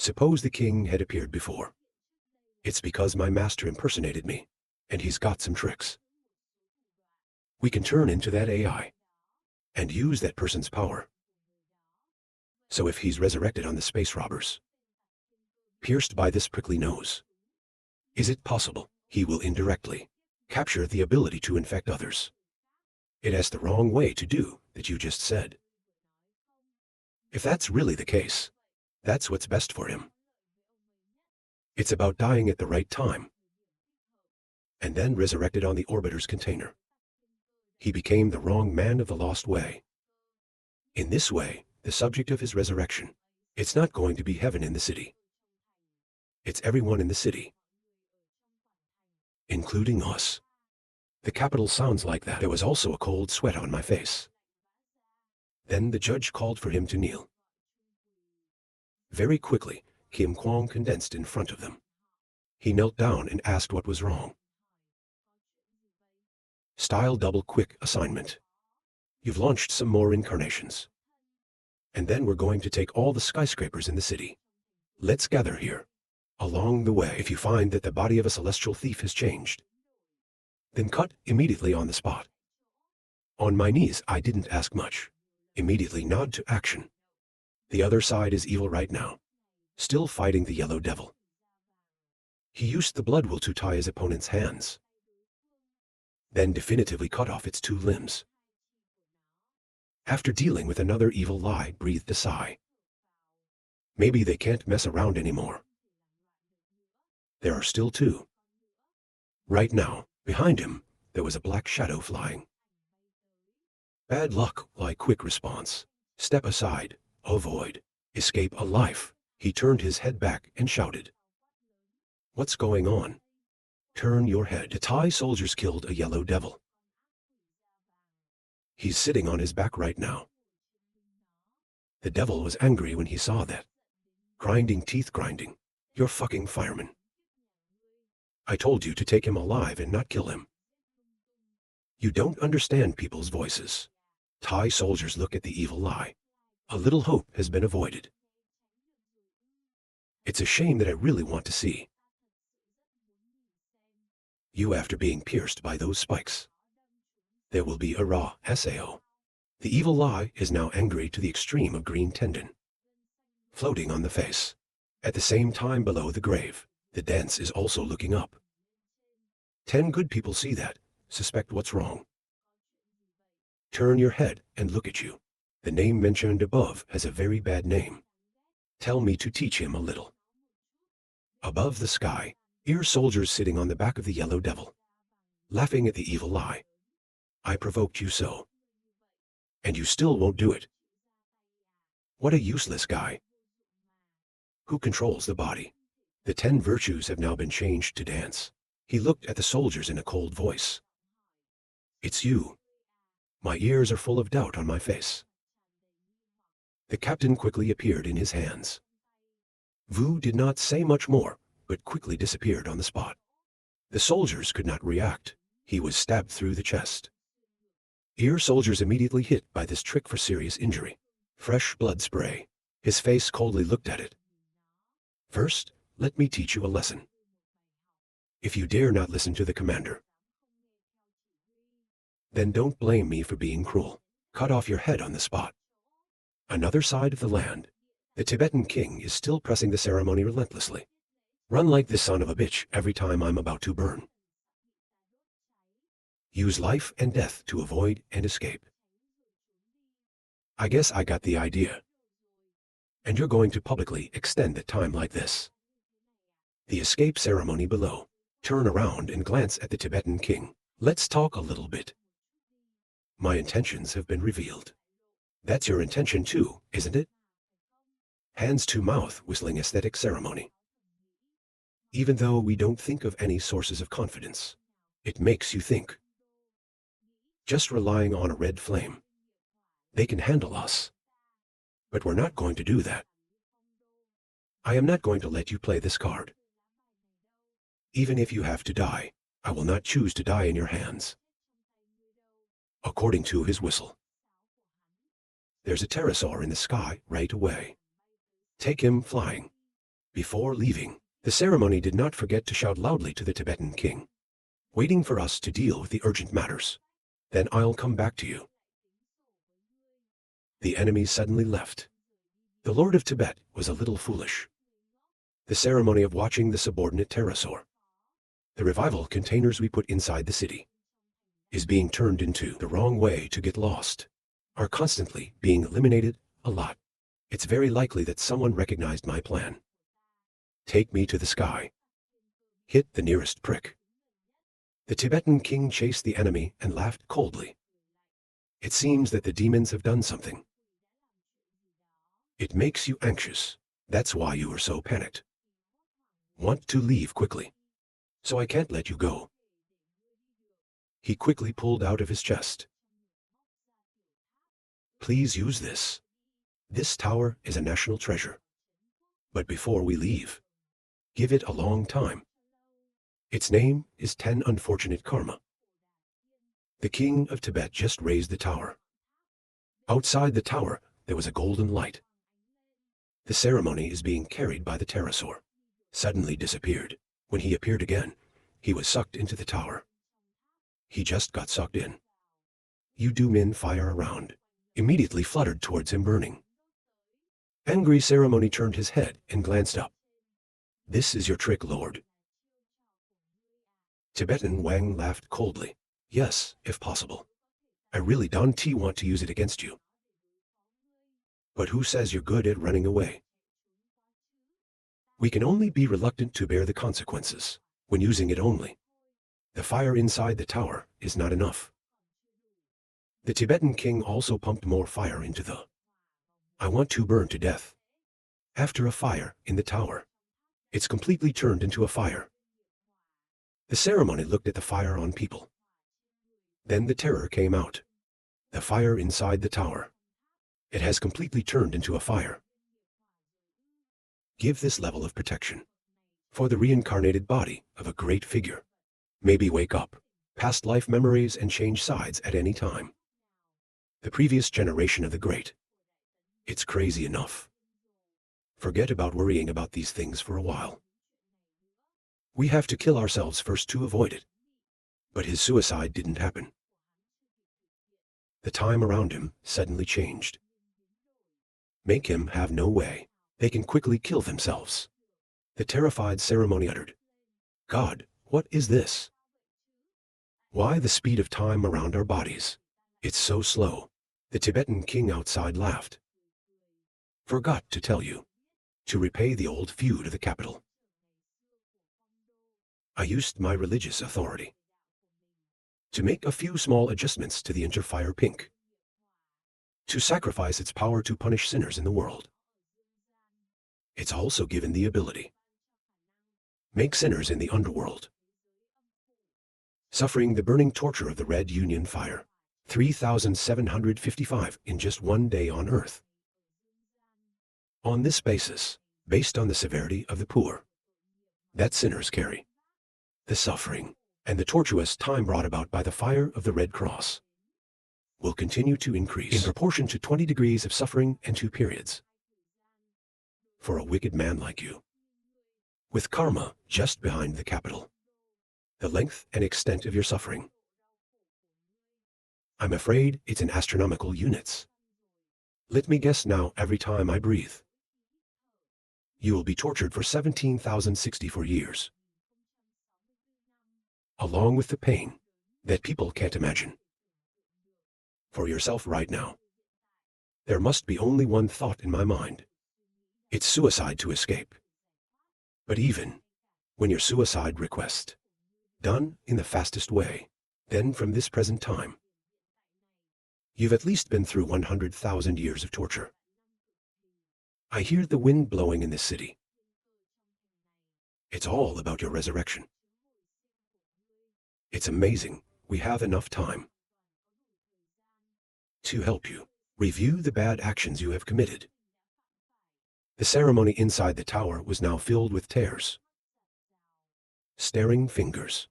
Suppose the king had appeared before. It's because my master impersonated me, and he's got some tricks. We can turn into that AI and use that person's power. So if he's resurrected on the space robbers, pierced by this prickly nose, is it possible he will indirectly capture the ability to infect others? It has the wrong way to do that you just said. If that's really the case, that's what's best for him. It's about dying at the right time, and then resurrected on the orbiter's container. He became the wrong man of the lost way. In this way, the subject of his resurrection, it's not going to be heaven in the city. It's everyone in the city, including us. The capital sounds like that. There was also a cold sweat on my face. Then the judge called for him to kneel. Very quickly, Kim Kwong condensed in front of them. He knelt down and asked what was wrong. Style double quick assignment. You've launched some more incarnations. And then we're going to take all the skyscrapers in the city. Let's gather here. Along the way, if you find that the body of a celestial thief has changed, then cut immediately on the spot. On my knees, I didn't ask much. Immediately nod to action. The other side is evil right now, still fighting the yellow devil. He used the blood will to tie his opponent's hands, then definitively cut off its 2 limbs. After dealing with another evil lie, breathed a sigh. Maybe they can't mess around anymore. There are still 2. Right now, behind him, there was a black shadow flying. Bad luck, like quick response. Step aside, avoid, escape a life. He turned his head back and shouted. What's going on? Turn your head. The Thai soldiers killed a yellow devil. He's sitting on his back right now. The devil was angry when he saw that. Grinding teeth grinding. You're fucking fireman. I told you to take him alive and not kill him. You don't understand people's voices. Thai soldiers look at the evil lie. A little hope has been avoided. It's a shame that I really want to see you after being pierced by those spikes. There will be a raw SAO. The evil lie is now angry to the extreme of green tendon, floating on the face. At the same time below the grave, the dance is also looking up. 10 good people see that, suspect what's wrong. Turn your head and look at you. The name mentioned above has a very bad name. Tell me to teach him a little. Above the sky, ear soldiers sitting on the back of the yellow devil, laughing at the evil lie. I provoked you so, and you still won't do it. What a useless guy. Who controls the body? The 10 virtues have now been changed to dance. He looked at the soldiers in a cold voice. It's you. My ears are full of doubt on my face. The captain quickly appeared in his hands. Vu did not say much more, but quickly disappeared on the spot. The soldiers could not react. He was stabbed through the chest. Ear soldiers immediately hit by this trick for serious injury. Fresh blood spray. His face coldly looked at it. First, let me teach you a lesson. If you dare not listen to the commander, then don't blame me for being cruel. Cut off your head on the spot. Another side of the land, the Tibetan king is still pressing the ceremony relentlessly. Run like the son of a bitch every time I'm about to burn. Use life and death to avoid and escape. I guess I got the idea. And you're going to publicly extend the time like this. The escape ceremony below. Turn around and glance at the Tibetan king. Let's talk a little bit. My intentions have been revealed. That's your intention too, isn't it? Hands to mouth whistling aesthetic ceremony. Even though we don't think of any sources of confidence, it makes you think. Just relying on a red flame. They can handle us. But we're not going to do that. I am not going to let you play this card. Even if you have to die, I will not choose to die in your hands. According to his whistle. There's a pterosaur in the sky right away. Take him flying. Before leaving, the ceremony did not forget to shout loudly to the Tibetan king, waiting for us to deal with the urgent matters. Then I'll come back to you. The enemy suddenly left. The Lord of Tibet was a little foolish. The ceremony of watching the subordinate pterosaur, the revival containers we put inside the city, is being turned into the wrong way to get lost, are constantly being eliminated a lot. It's very likely that someone recognized my plan. Take me to the sky. Hit the nearest prick. The Tibetan king chased the enemy and laughed coldly. It seems that the demons have done something. It makes you anxious. That's why you are so panicked. Want to leave quickly. So I can't let you go. He quickly pulled out of his chest. Please use this. This tower is a national treasure. But before we leave, give it a long time. Its name is 10 Unfortunate Karma. The king of Tibet just raised the tower. Outside the tower, there was a golden light. The ceremony is being carried by the pterosaur. Suddenly disappeared. When he appeared again, he was sucked into the tower. He just got sucked in. You do men fire around. Immediately fluttered towards him burning. Angry ceremony turned his head and glanced up. This is your trick, Lord. Tibetan Wang laughed coldly. Yes, if possible. I really don't want to use it against you. But who says you're good at running away? We can only be reluctant to bear the consequences when using it only. The fire inside the tower is not enough. The Tibetan king also pumped more fire into the I want to burn to death. After a fire in the tower, it's completely turned into a fire. The ceremony looked at the fire on people. Then the terror came out. The fire inside the tower. It has completely turned into a fire. Give this level of protection for the reincarnated body of a great figure. Maybe wake up, past life memories and change sides at any time. The previous generation of the great. It's crazy enough. Forget about worrying about these things for a while. We have to kill ourselves first to avoid it. But his suicide didn't happen. The time around him suddenly changed. Make him have no way. They can quickly kill themselves. The terrified ceremony uttered. God, what is this? Why the speed of time around our bodies? It's so slow. The Tibetan king outside laughed. Forgot to tell you. To repay the old feud of the capital. I used my religious authority to make a few small adjustments to the interfire pink, to sacrifice its power to punish sinners in the world. It's also given the ability make sinners in the underworld, suffering the burning torture of the Red Union fire, 3,755 in just one day on Earth. On this basis, based on the severity of the poor that sinners carry, the suffering and the tortuous time brought about by the fire of the Red Cross will continue to increase in proportion to 20 degrees of suffering and 2 periods. For a wicked man like you, with karma just behind the capital, the length and extent of your suffering, I'm afraid it's in astronomical units. Let me guess now, every time I breathe, you will be tortured for 17,064 years. Along with the pain that people can't imagine. For yourself right now, there must be only one thought in my mind. It's suicide to escape. But even when your suicide request done in the fastest way, then from this present time, you've at least been through 100,000 years of torture. I hear the wind blowing in this city. It's all about your resurrection. It's amazing we have enough time to help you review the bad actions you have committed. The ceremony inside the tower was now filled with tears, staring fingers,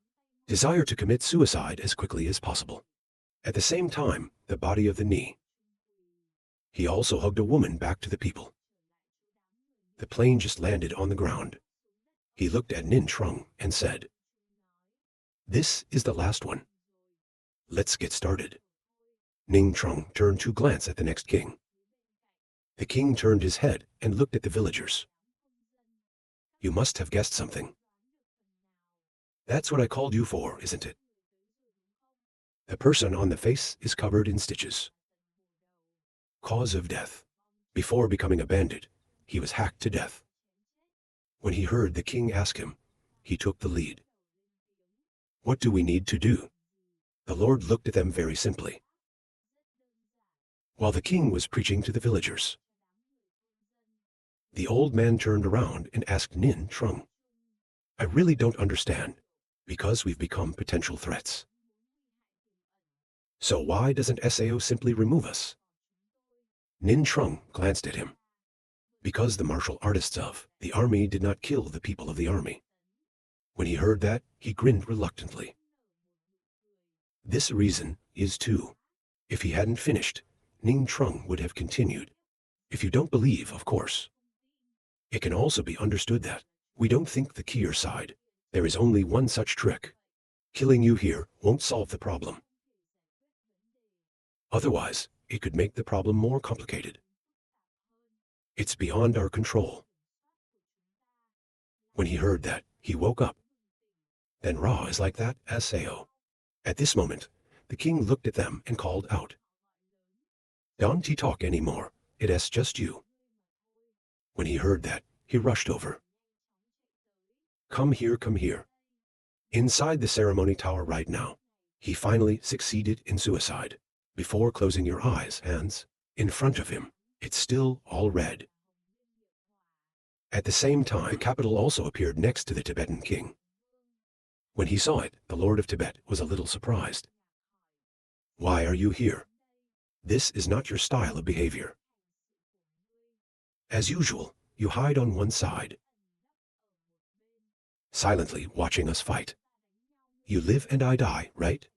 desire to commit suicide as quickly as possible. At the same time, the body of the knee. He also hugged a woman back to the people. The plane just landed on the ground. He looked at Nin Trung and said, "This is the last one. Let's get started." Ning Trung turned to glance at the next king. The king turned his head and looked at the villagers. "You must have guessed something. That's what I called you for, isn't it?" The person on the face is covered in stitches. Cause of death. Before becoming a bandit, he was hacked to death. When he heard the king ask him, he took the lead. "What do we need to do?" The Lord looked at them very simply. While the king was preaching to the villagers, the old man turned around and asked Nin Trung, "I really don't understand, because we've become potential threats. So why doesn't Sao simply remove us?" Nin Trung glanced at him. Because the martial artists of the army did not kill the people of the army. When he heard that, he grinned reluctantly. This reason is too. If he hadn't finished, Ning Trung would have continued. If you don't believe, of course. It can also be understood that we don't think the Kier side. There is only one such trick. Killing you here won't solve the problem. Otherwise, it could make the problem more complicated. It's beyond our control. When he heard that, he woke up. Then Ra is like that as Sao. At this moment, the king looked at them and called out, "Don't he talk any more, it's just you." When he heard that, he rushed over. Come here, come here. Inside the ceremony tower right now. He finally succeeded in suicide. Before closing your eyes, hands, in front of him, it's still all red. At the same time, the capital also appeared next to the Tibetan king. When he saw it, the Lord of Tibet was a little surprised. "Why are you here? This is not your style of behavior. As usual, you hide on one side, silently watching us fight. You live and I die, right?"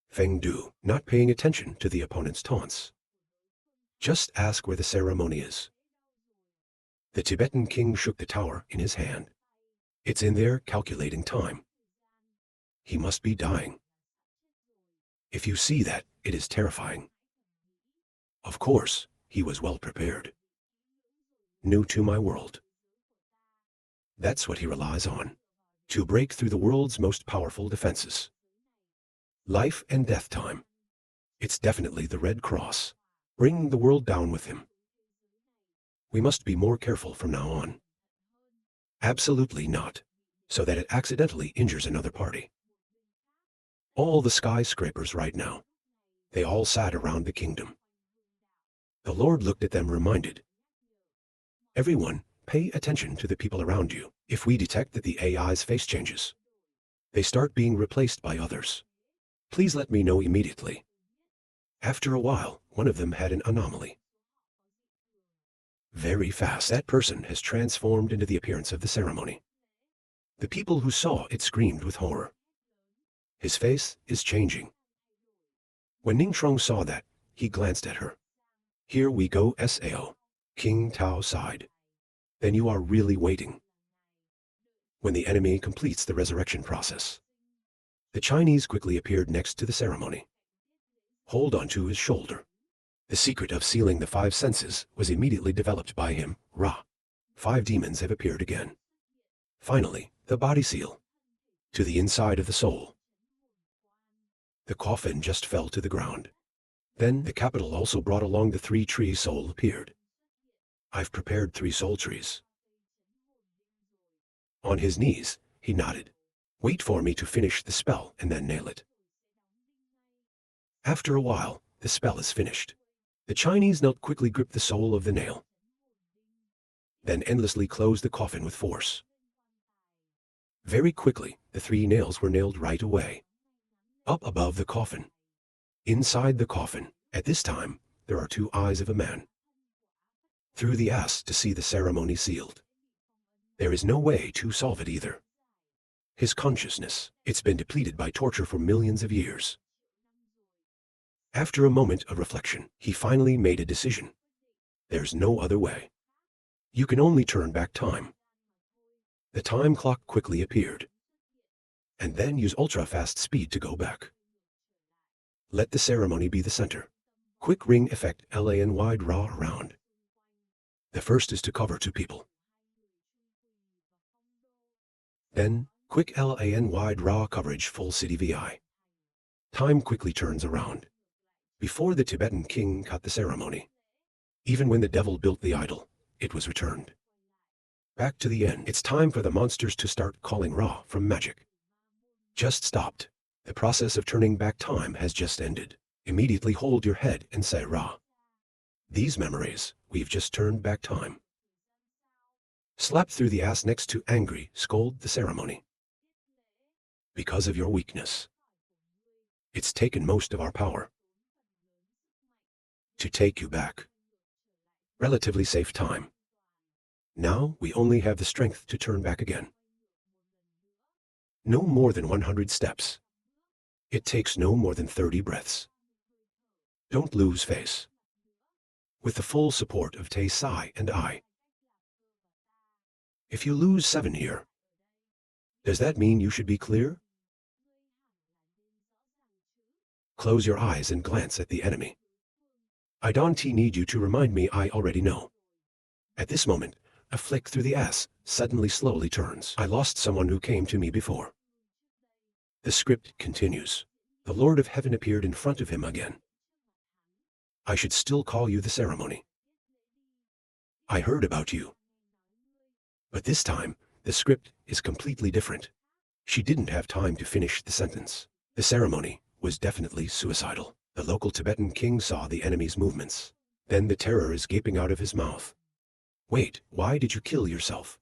Feng Du, not paying attention to the opponent's taunts. "Just ask where the ceremony is." The Tibetan king shook the tower in his hand. It's in there calculating time. He must be dying. If you see that, it is terrifying. Of course, he was well prepared. New to my world. That's what he relies on. To break through the world's most powerful defenses. Life and death time. It's definitely the Red Cross. Bring the world down with him. We must be more careful from now on. Absolutely not. So that it accidentally injures another party. All the skyscrapers right now. They all sat around the kingdom. The Lord looked at them reminded. Everyone, pay attention to the people around you. If we detect that the AI's face changes, they start being replaced by others. Please let me know immediately. After a while, one of them had an anomaly. Very fast, that person has transformed into the appearance of the ceremony. The people who saw it screamed with horror. His face is changing. When Ning Trung saw that, he glanced at her. Here we go, Sao. King Tao sighed. Then you are really waiting. When the enemy completes the resurrection process. The Chinese quickly appeared next to the ceremony. Hold on to his shoulder. The secret of sealing the 5 senses was immediately developed by him, Ra. 5 demons have appeared again. Finally, the body seal. To the inside of the soul. The coffin just fell to the ground. Then the capital also brought along the 3-tree soul appeared. I've prepared 3 soul trees. On his knees, he nodded. Wait for me to finish the spell and then nail it. After a while, the spell is finished. The Chinese knelt quickly gripped the soul of the nail. Then endlessly closed the coffin with force. Very quickly, the 3 nails were nailed right away. Up above the coffin. Inside the coffin, at this time, there are 2 eyes of a man. Through the ass to see the ceremony sealed. There is no way to solve it either. His consciousness, it's been depleted by torture for millions of years. After a moment of reflection, he finally made a decision. There's no other way. You can only turn back time. The time clock quickly appeared. And then use ultra-fast speed to go back. Let the ceremony be the center. Quick ring effect LAN wide raw around. The first is to cover 2 people. Then, quick LAN wide raw coverage full city VI. Time quickly turns around. Before the Tibetan king cut the ceremony. Even when the devil built the idol, it was returned. Back to the end. It's time for the monsters to start calling raw from magic. Just stopped. The process of turning back time has just ended. Immediately hold your head and say Ra. These memories, we've just turned back time. Slap through the ass next to angry, scold the ceremony. Because of your weakness. It's taken most of our power. To take you back. Relatively safe time. Now we only have the strength to turn back again. No more than 100 steps. It takes no more than 30 breaths. Don't lose face. With the full support of Tae Sai and I. If you lose 7 here, does that mean you should be clear? Close your eyes and glance at the enemy. I don't need you to remind me, I already know. At this moment, a flick through the ass suddenly slowly turns. I lost someone who came to me before. The script continues. The Lord of Heaven appeared in front of him again. I should still call you the ceremony. I heard about you. But this time, the script is completely different. She didn't have time to finish the sentence. The ceremony was definitely suicidal. The local Tibetan king saw the enemy's movements. Then the terror is gaping out of his mouth. Wait, why did you kill yourself?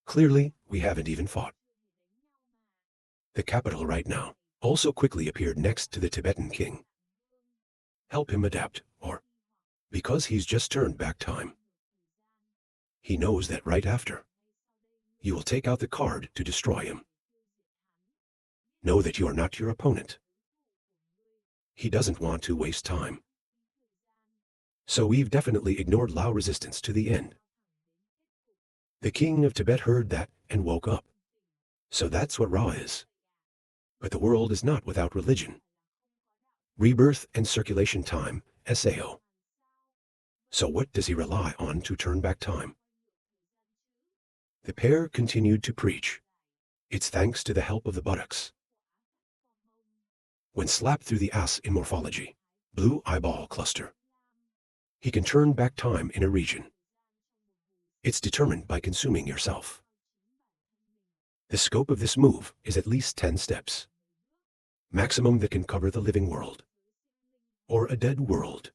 Clearly, we haven't even fought. The capital right now also quickly appeared next to the Tibetan king. Help him adapt, or because he's just turned back time. He knows that right after. You will take out the card to destroy him. Know that you are not your opponent. He doesn't want to waste time. So we've definitely ignored Lao resistance to the end. The king of Tibet heard that and woke up. So that's what Ra is. But the world is not without religion. Rebirth and circulation time, SAO. So what does he rely on to turn back time? The pair continued to preach. It's thanks to the help of the buttocks. When slapped through the ass in morphology, blue eyeball cluster. He can turn back time in a region. It's determined by consuming yourself. The scope of this move is at least 10 steps. Maximum that can cover the living world. Or a dead world.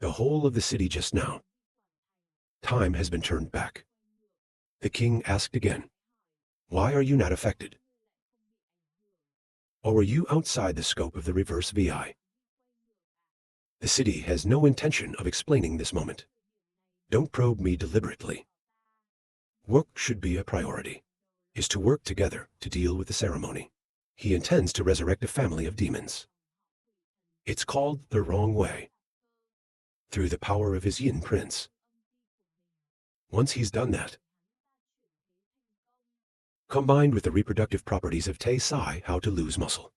The whole of the city just now. Time has been turned back. The king asked again. Why are you not affected? Or were you outside the scope of the reverse VI? The city has no intention of explaining this moment. Don't probe me deliberately. Work should be a priority. Is to work together to deal with the ceremony. He intends to resurrect a family of demons. It's called the wrong way. Through the power of his yin prince. Once he's done that, combined with the reproductive properties of Tae Sai, how to lose muscle,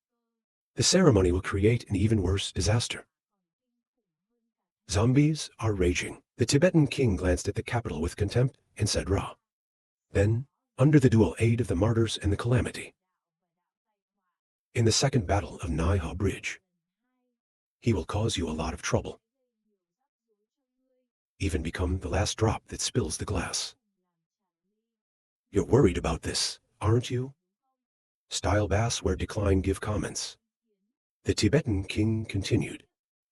the ceremony will create an even worse disaster. Zombies are raging. The Tibetan king glanced at the capital with contempt and said Ra. Then, under the dual aid of the martyrs and the calamity, in the second battle of Naiha Bridge, he will cause you a lot of trouble. Even become the last drop that spills the glass. You're worried about this, aren't you? Style bass where decline give comments. The Tibetan king continued.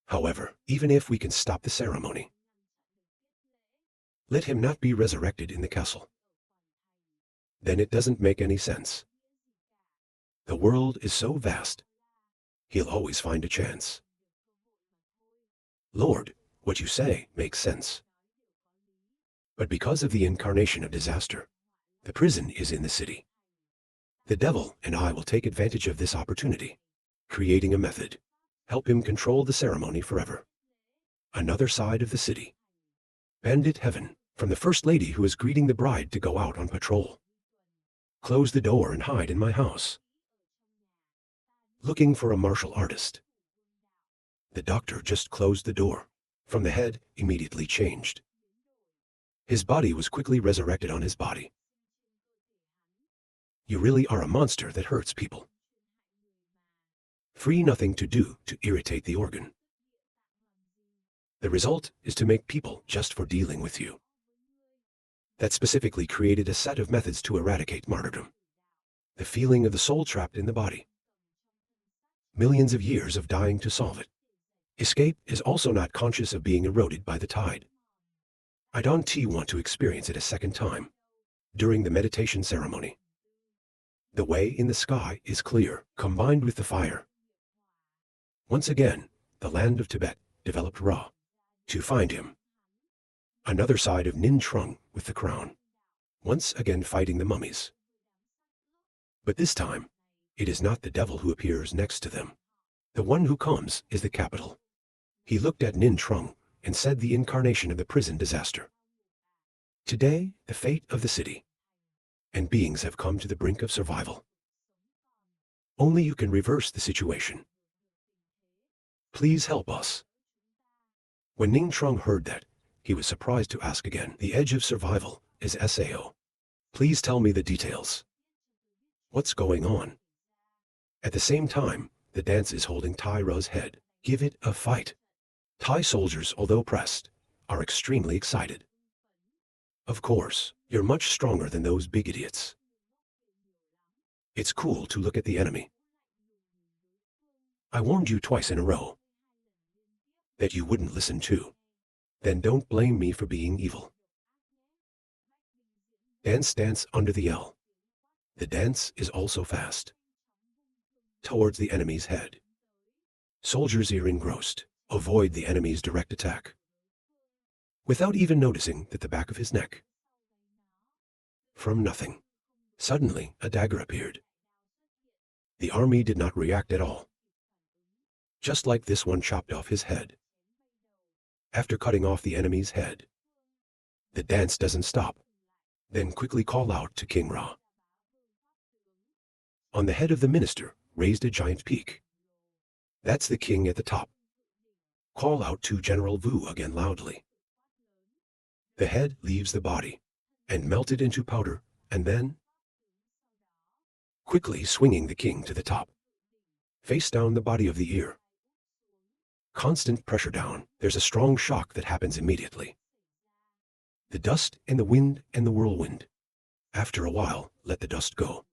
However, even if we can stop the ceremony, let him not be resurrected in the castle. Then it doesn't make any sense. The world is so vast, he'll always find a chance. Lord, what you say makes sense. But because of the incarnation of disaster, the prison is in the city. The devil and I will take advantage of this opportunity, creating a method. Help him control the ceremony forever. Another side of the city. Bandit heaven, From the first lady who is greeting the bride to go out on patrol. Close the door and hide in my house. Looking for a martial artist. The doctor just closed the door. From the head, immediately changed. His body was quickly resurrected on his body. You really are a monster that hurts people. Free nothing to do to irritate the organ. The result is to make people just for dealing with you. That specifically created a set of methods to eradicate martyrdom. The feeling of the soul trapped in the body. Millions of years of dying to solve it. Escape is also not conscious of being eroded by the tide. I don't want to experience it a second time. During the meditation ceremony. The way in the sky is clear, combined with the fire. Once again, the land of Tibet developed Ra. To find him. Another side of Nin Trung with the crown. Once again fighting the mummies. But this time, it is not the devil who appears next to them. The one who comes is the capital. He looked at Nin Trung and said the incarnation of the prison disaster. Today, the fate of the city. And beings have come to the brink of survival. Only you can reverse the situation. Please help us. When Ning Trung heard that, he was surprised to ask again. The edge of survival is Sao. Please tell me the details. What's going on? At the same time, the dance is holding Tai Ra's head. Give it a fight. Thai soldiers, although pressed, are extremely excited. Of course, you're much stronger than those big idiots. It's cool to look at the enemy. I warned you twice in a row that you wouldn't listen to. Then don't blame me for being evil. Dance under the L. The dance is also fast. Towards the enemy's head. Soldiers are engrossed. Avoid the enemy's direct attack. Without even noticing that the back of his neck. From nothing. Suddenly, a dagger appeared. The army did not react at all. Just like this one chopped off his head. After cutting off the enemy's head. The dance doesn't stop. Then quickly call out to King Ra. On the head of the minister, raised a giant peak. That's the king at the top. Call out to General Vu again loudly. The head leaves the body, and melted into powder, and then quickly swinging the king to the top. Face down the body of the ear. Constant pressure down, there's a strong shock that happens immediately. The dust and the wind and the whirlwind. After a while, let the dust go.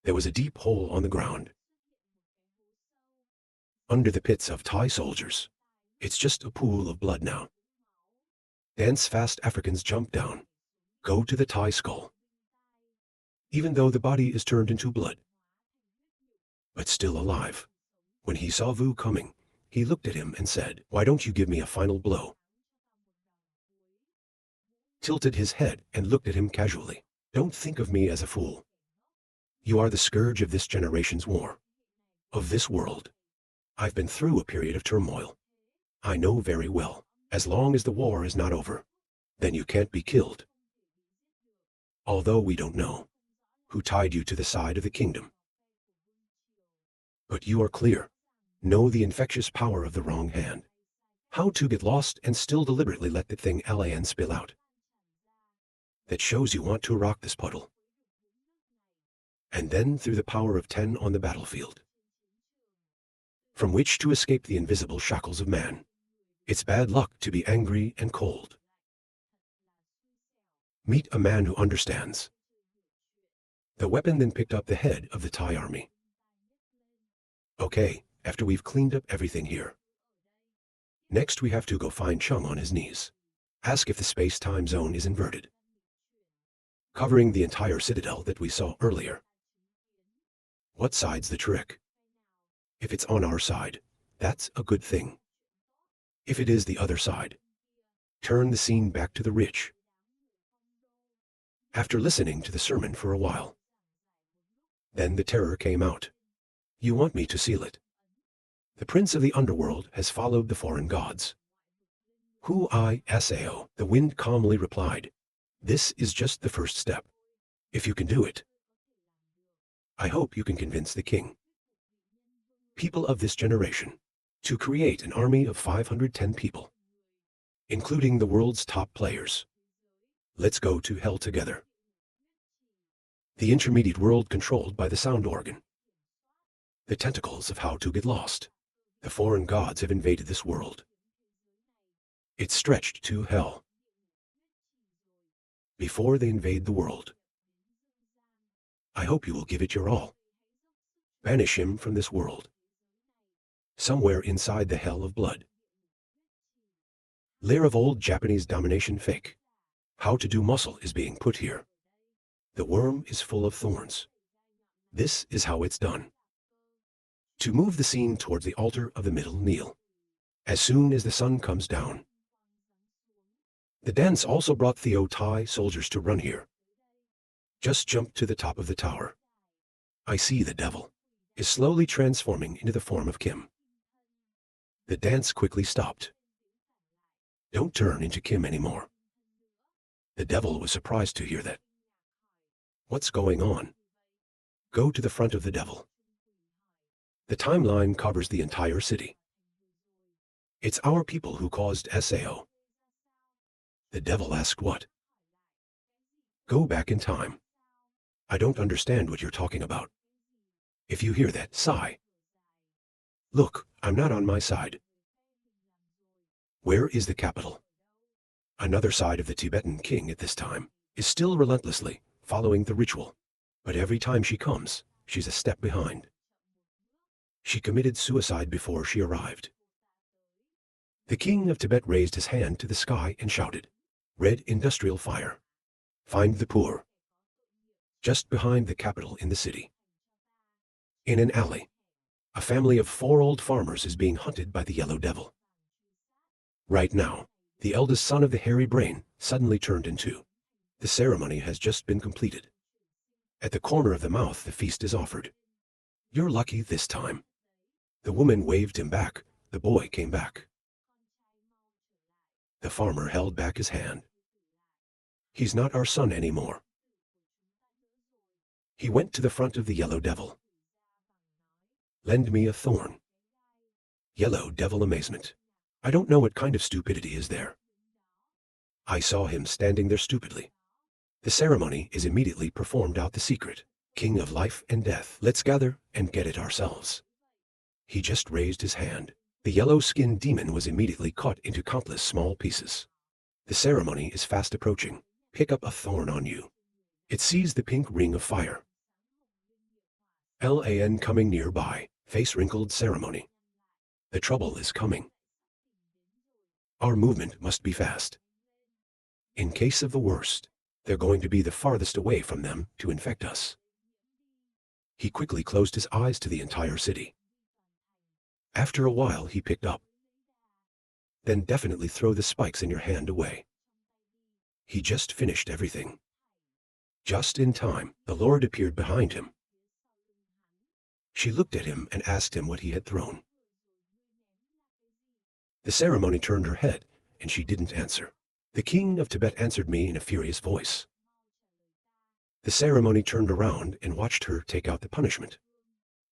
There was a deep hole on the ground. Under the pits of Thai soldiers. It's just a pool of blood now. Dance fast Africans jump down. Go to the Thai skull. Even though the body is turned into blood. But still alive. When he saw Vu coming, he looked at him and said, "Why don't you give me a final blow?" Tilted his head and looked at him casually. "Don't think of me as a fool. You are the scourge of this generation's war. Of this world. I've been through a period of turmoil. I know very well, as long as the war is not over, then you can't be killed. Although we don't know who tied you to the side of the kingdom. But you are clear. Know the infectious power of the wrong hand. How to get lost and still deliberately let the thing LAN spill out. That shows you want to rock this puddle. And then through the power of 10 on the battlefield. From which to escape the invisible shackles of man. It's bad luck to be angry and cold. Meet a man who understands. The weapon then picked up the head of the Thai army. Okay, after we've cleaned up everything here. Next we have to go find Chung on his knees. Ask if the space-time zone is inverted. Covering the entire citadel that we saw earlier. What side's the trick? If it's on our side, that's a good thing. If it is the other side, turn the scene back to the rich. After listening to the sermon for a while. Then the terror came out. You want me to seal it? The prince of the underworld has followed the foreign gods. Who I Sao, the wind calmly replied. This is just the first step. If you can do it, I hope you can convince the king. People of this generation, to create an army of 510 people, including the world's top players. Let's go to hell together. The intermediate world controlled by the sound organ. The tentacles of how to get lost. The foreign gods have invaded this world. It's stretched to hell. Before they invade the world, I hope you will give it your all. Banish him from this world. Somewhere inside the hell of blood. Layer of old Japanese domination fake. How to do muscle is being put here. The worm is full of thorns. This is how it's done. To move the scene towards the altar of the middle kneel. As soon as the sun comes down. The dance also brought Theo Thai soldiers to run here. Just jump to the top of the tower. I see the devil is slowly transforming into the form of Kim. The dance quickly stopped. Don't turn into Kim anymore. The devil was surprised to hear that. What's going on? Go to the front of the devil. The timeline covers the entire city. It's our people who caused Sao. The devil asked what? Go back in time. I don't understand what you're talking about. If you hear that, sigh. Look, I'm not on my side. Where is the capital? Another side of the Tibetan king at this time is still relentlessly following the ritual. But every time she comes, she's a step behind. She committed suicide before she arrived. The king of Tibet raised his hand to the sky and shouted, "Red industrial fire. Find the poor." Just behind the capital in the city. In an alley, a family of 4 old farmers is being hunted by the yellow devil. Right now, the eldest son of the hairy brain suddenly turned into. The ceremony has just been completed. At the corner of the mouth, the feast is offered. You're lucky this time. The woman waved him back. The boy came back. The farmer held back his hand. He's not our son anymore. He went to the front of the yellow devil. Lend me a thorn. Yellow devil amazement. I don't know what kind of stupidity is there. I saw him standing there stupidly. The ceremony is immediately performed out the secret. King of life and death. Let's gather and get it ourselves. He just raised his hand. The yellow-skinned demon was immediately cut into countless small pieces. The ceremony is fast approaching. Pick up a thorn on you. It sees the pink ring of fire. LAN coming nearby. Face wrinkled ceremony. The trouble is coming. Our movement must be fast. In case of the worst, they're going to be the farthest away from them to infect us. He quickly closed his eyes to the entire city. After a while he picked up. Then definitely throw the spikes in your hand away. He just finished everything. Just in time, the Lord appeared behind him. She looked at him and asked him what he had thrown. The ceremony turned her head, and she didn't answer. The king of Tibet answered me in a furious voice. The ceremony turned around and watched her take out the punishment.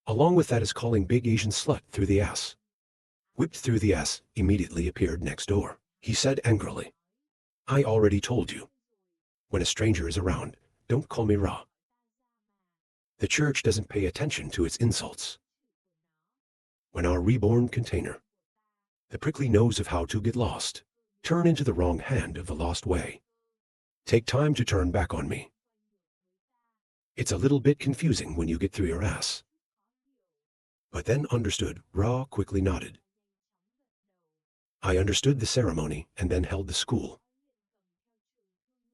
Along with that is calling big Asian slut through the ass. Whipped through the ass immediately appeared next door. He said angrily, I already told you. When a stranger is around, don't call me Ra. The church doesn't pay attention to its insults. When our reborn container, the prickly nose of how to get lost, turn into the wrong hand of the lost way. Take time to turn back on me. It's a little bit confusing when you get through your ass. But then understood. Ra quickly nodded. I understood the ceremony and then held the school.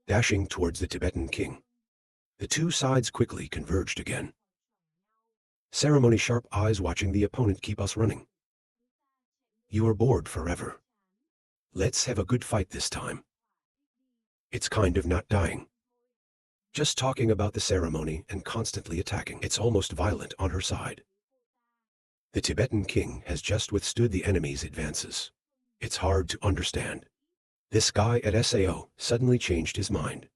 Dashing towards the Tibetan king. The two sides quickly converged again. Ceremony sharp eyes watching the opponent keep us running. You are bored forever. Let's have a good fight this time. It's kind of not dying. Just talking about the ceremony and constantly attacking. It's almost violent on her side. The Tibetan king has just withstood the enemy's advances. It's hard to understand. This guy at SAO suddenly changed his mind.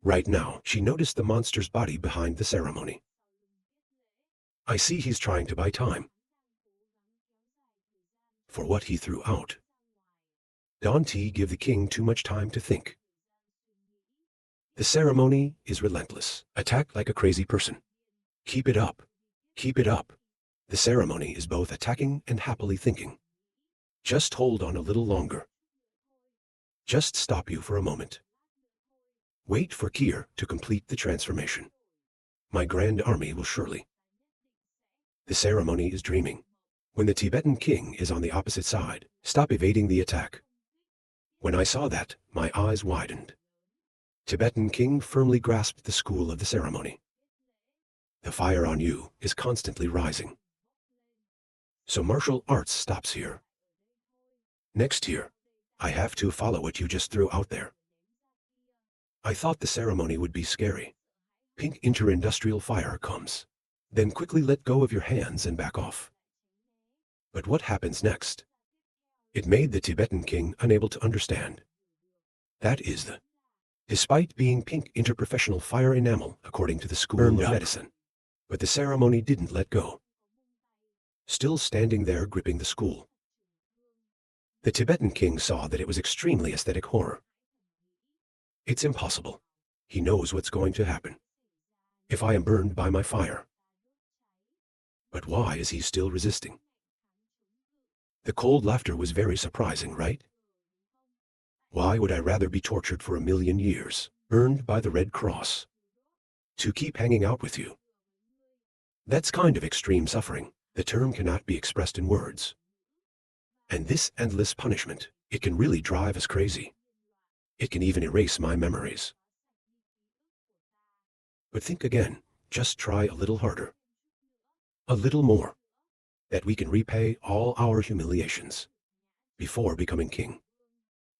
Right now, she noticed the monster's body behind the ceremony. I see he's trying to buy time for what he threw out. Don't give the king too much time to think. The ceremony is relentless. Attack like a crazy person. Keep it up. Keep it up. The ceremony is both attacking and happily thinking. Just hold on a little longer. Just stop you for a moment. Wait for Kier to complete the transformation. My grand army will surely. The ceremony is dreaming. When the Tibetan king is on the opposite side, stop evading the attack. When I saw that, my eyes widened. Tibetan king firmly grasped the school of the ceremony. The fire on you is constantly rising. So martial arts stops here. Next here, I have to follow what you just threw out there. I thought the ceremony would be scary. Pink inter-industrial fire comes. Then quickly let go of your hands and back off. But what happens next? It made the Tibetan king unable to understand. That is the... Despite being pink interprofessional fire enamel, according to the school of medicine. But the ceremony didn't let go. Still standing there gripping the school. The Tibetan king saw that it was extremely aesthetic horror. It's impossible. He knows what's going to happen. If I am burned by my fire. But why is he still resisting? The cold laughter was very surprising, right? Why would I rather be tortured for 1,000,000 years, burned by the Red Cross, to keep hanging out with you? That's kind of extreme suffering. The term cannot be expressed in words. And this endless punishment, it can really drive us crazy. It can even erase my memories. But think again, just try a little harder. A little more. That we can repay all our humiliations before becoming king.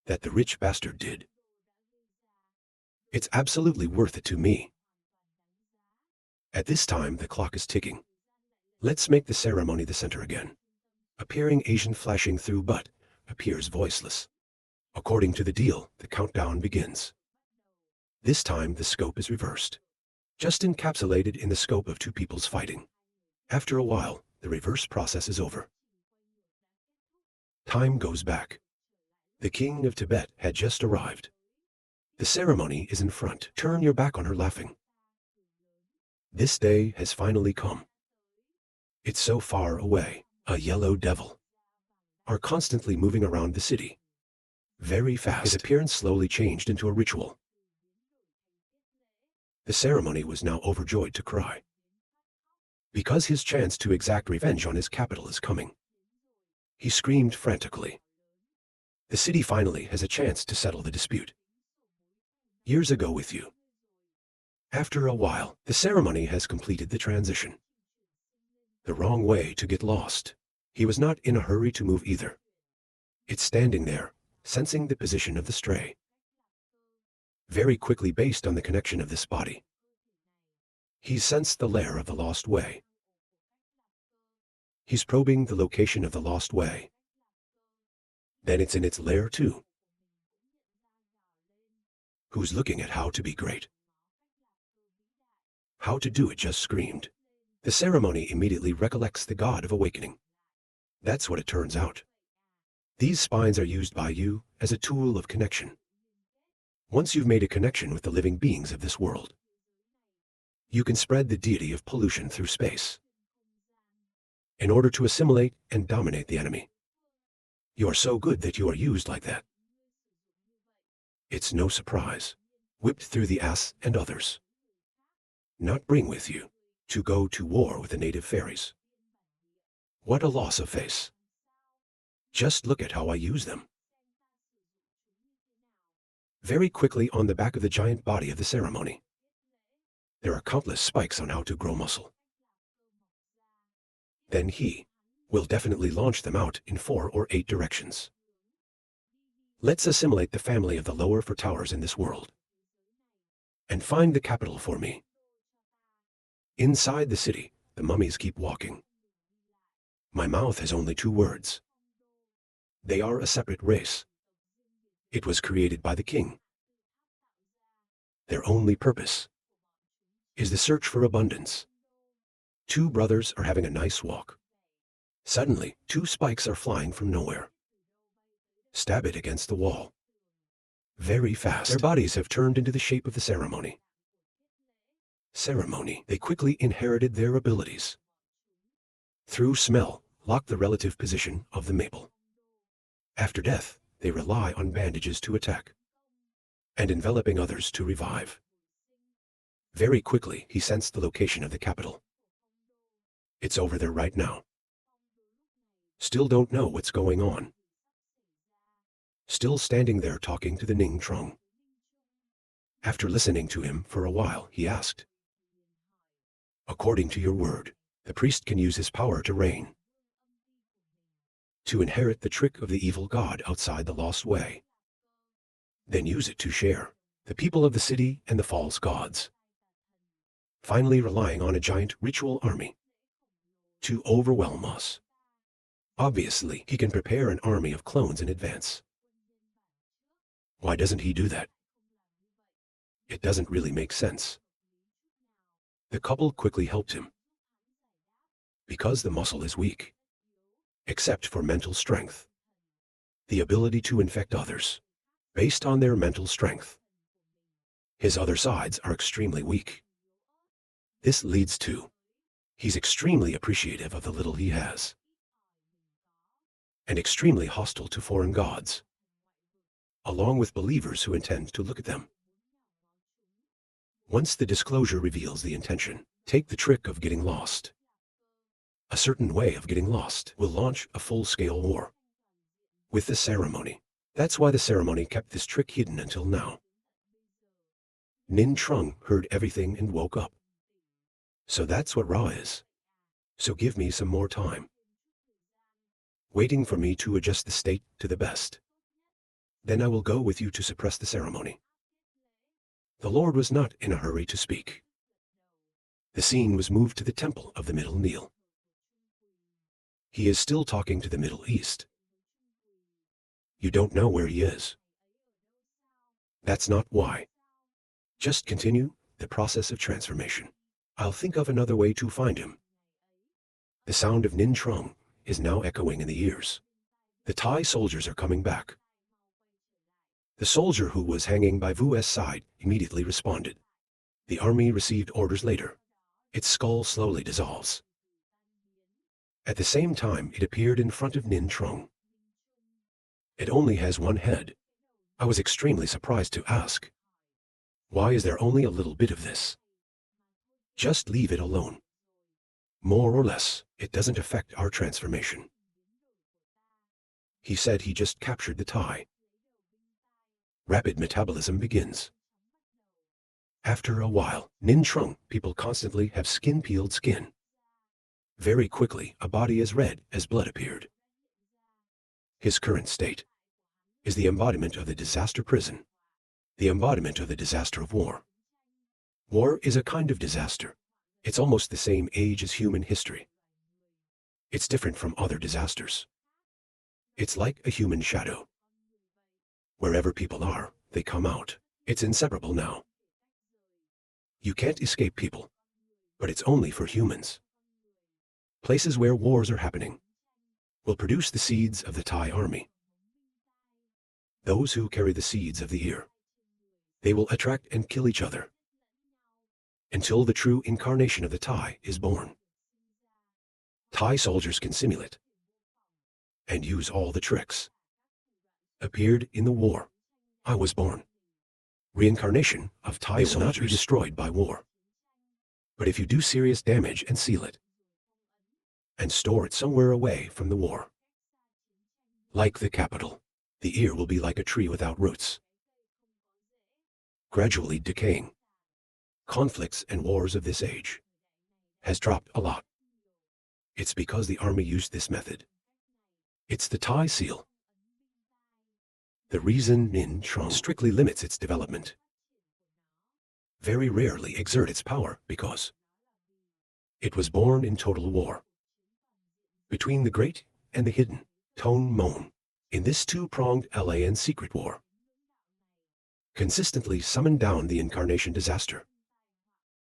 That the rich bastard did. It's absolutely worth it to me. At this time, the clock is ticking. Let's make the ceremony the center again. Appearing Asian flashing through but appears voiceless. According to the deal, the countdown begins. This time, the scope is reversed. Just encapsulated in the scope of two people's fighting. After a while, the reverse process is over. Time goes back. The king of Tibet had just arrived. The ceremony is in front. Turn your back on her laughing. This day has finally come. It's so far away. A yellow devil are constantly moving around the city. Very fast. His appearance slowly changed into a ritual. The ceremony was now overjoyed to cry. Because his chance to exact revenge on his capital is coming. He screamed frantically. The city finally has a chance to settle the dispute. Years ago with you. After a while, the ceremony has completed the transition. The wrong way to get lost. He was not in a hurry to move either. It's standing there, sensing the position of the stray. Very quickly based on the connection of this body. He sensed the lair of the lost way. He's probing the location of the lost way. Then it's in its lair too. Who's looking at how to be great? How to do it just screamed. The ceremony immediately recollects the god of awakening. That's what it turns out. These spines are used by you as a tool of connection. Once you've made a connection with the living beings of this world, you can spread the deity of pollution through space in order to assimilate and dominate the enemy. You are so good that you are used like that. It's no surprise. Whipped through the ass and others. Not bring with you to go to war with the native fairies. What a loss of face. Just look at how I use them. Very quickly on the back of the giant body of the ceremony. There are countless spikes on how to grow muscle. Then he will definitely launch them out in 4 or 8 directions. Let's assimilate the family of the lower 4 towers in this world. And find the capital for me. Inside the city, the mummies keep walking. My mouth has only 2 words. They are a separate race. It was created by the king. Their only purpose is the search for abundance. Two brothers are having a nice walk. Suddenly, two spikes are flying from nowhere. Stab it against the wall. Very fast. Their bodies have turned into the shape of the ceremony. They quickly inherited their abilities. Through smell, lock the relative position of the maple. After death, they rely on bandages to attack, and enveloping others to revive. Very quickly, he sensed the location of the capital. It's over there right now. Still don't know what's going on. Still standing there talking to the Ning Trong. After listening to him for a while, he asked, "According to your word, the priest can use his power to reign, to inherit the trick of the evil god outside the lost way, then use it to share the people of the city and the false gods, finally relying on a giant ritual army to overwhelm us. Obviously, he can prepare an army of clones in advance. Why doesn't he do that? It doesn't really make sense." The couple quickly helped him. Because the muscle is weak, except for mental strength, the ability to infect others, based on their mental strength. His other sides are extremely weak. This leads to, he's extremely appreciative of the little he has, and extremely hostile to foreign gods, along with believers who intend to look at them. Once the disclosure reveals the intention, take the trick of getting lost. A certain way of getting lost will launch a full-scale war with the ceremony. That's why the ceremony kept this trick hidden until now. Nin Trung heard everything and woke up. So that's what Ra is. So give me some more time. Waiting for me to adjust the state to the best. Then I will go with you to suppress the ceremony. The Lord was not in a hurry to speak. The scene was moved to the temple of the Middle Nile. He is still talking to the Middle East. You don't know where he is. That's not why. Just continue the process of transformation. I'll think of another way to find him. The sound of Nin Trung is now echoing in the ears. The Thai soldiers are coming back. The soldier who was hanging by Vu's side immediately responded. The army received orders later. Its skull slowly dissolves. At the same time, it appeared in front of Nin Trung. It only has one head. I was extremely surprised to ask, why is there only a little bit of this? Just leave it alone. More or less, it doesn't affect our transformation. He said he just captured the Thai. Rapid metabolism begins. After a while, Nin Trung people constantly have skin-peeled skin. Very quickly, a body as red as blood appeared. His current state is the embodiment of the disaster prison, the embodiment of the disaster of war. War is a kind of disaster. It's almost the same age as human history. It's different from other disasters. It's like a human shadow. Wherever people are, they come out. It's inseparable now. You can't escape people, but it's only for humans. Places where wars are happening will produce the seeds of the Thai army. Those who carry the seeds of the ear, they will attract and kill each other until the true incarnation of the Thai is born. Thai soldiers can simulate and use all the tricks. Appeared in the war. I was born. Reincarnation of Thai soldiers will not be destroyed by war. But if you do serious damage and seal it, and store it somewhere away from the war, like the capital, the ear will be like a tree without roots, gradually decaying. Conflicts and wars of this age has dropped a lot. It's because the army used this method. It's the Thai seal. The reason Nin Trung strictly limits its development, very rarely exert its power because it was born in total war between the great and the hidden, Tone Mon, in this two-pronged LA and secret war. consistently summon down the incarnation disaster.